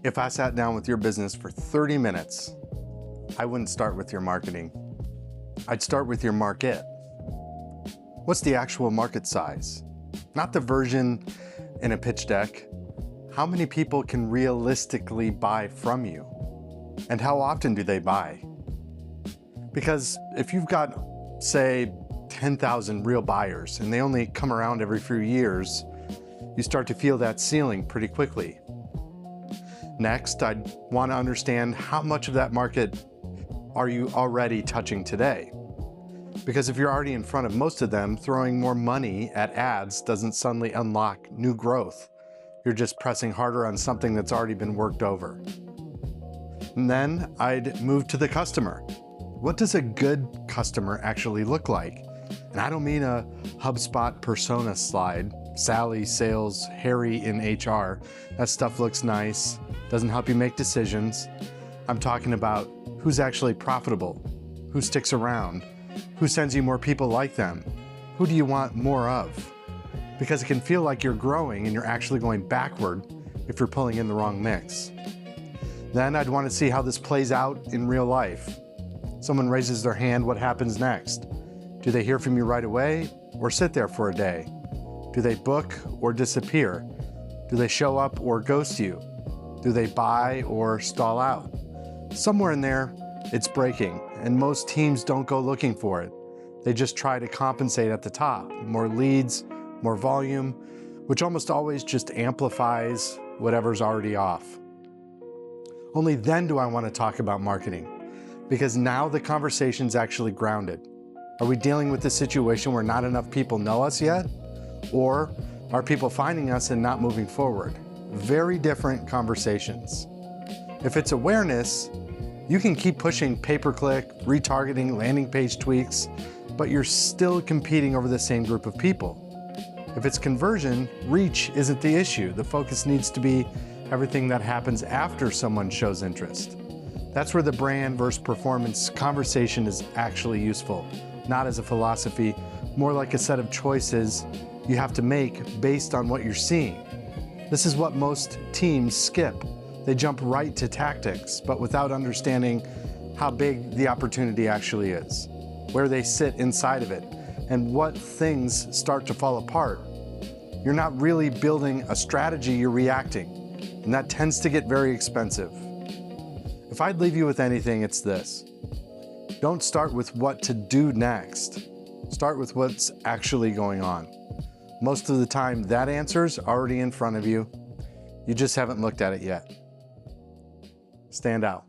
If I sat down with your business for 30 minutes, I wouldn't start with your marketing. I'd start with your market. What's the actual market size? Not the version in a pitch deck. How many people can realistically buy from you? And how often do they buy? Because if you've got, say, 10,000 real buyers and they only come around every few years, you start to feel that ceiling pretty quickly. Next, I'd want to understand how much of that market are you already touching today? Because if you're already in front of most of them, throwing more money at ads doesn't suddenly unlock new growth. You're just pressing harder on something that's already been worked over. And then I'd move to the customer. What does a good customer actually look like? And I don't mean a HubSpot persona slide, Sally, sales, Harry in HR. That stuff looks nice, doesn't help you make decisions. I'm talking about who's actually profitable, who sticks around, who sends you more people like them, who do you want more of? Because it can feel like you're growing and you're actually going backward if you're pulling in the wrong mix. Then I'd want to see how this plays out in real life. Someone raises their hand, what happens next? Do they hear from you right away or sit there for a day? Do they book or disappear? Do they show up or ghost you? Do they buy or stall out? Somewhere in there, it's breaking, and most teams don't go looking for it. They just try to compensate at the top. More leads, more volume, which almost always just amplifies whatever's already off. Only then do I want to talk about marketing, because now the conversation's actually grounded. Are we dealing with a situation where not enough people know us yet? Or are people finding us and not moving forward? Very different conversations. If it's awareness, you can keep pushing pay-per-click, retargeting, landing page tweaks, but you're still competing over the same group of people. If it's conversion, reach isn't the issue. The focus needs to be everything that happens after someone shows interest. That's where the brand versus performance conversation is actually useful, not as a philosophy, more like a set of choices you have to make based on what you're seeing. This is what most teams skip. They jump right to tactics, but without understanding how big the opportunity actually is, where they sit inside of it, and what things start to fall apart. You're not really building a strategy, you're reacting, and that tends to get very expensive. If I'd leave you with anything, it's this. Don't start with what to do next. Start with what's actually going on. Most of the time, that answer's already in front of you. You just haven't looked at it yet. Stand out.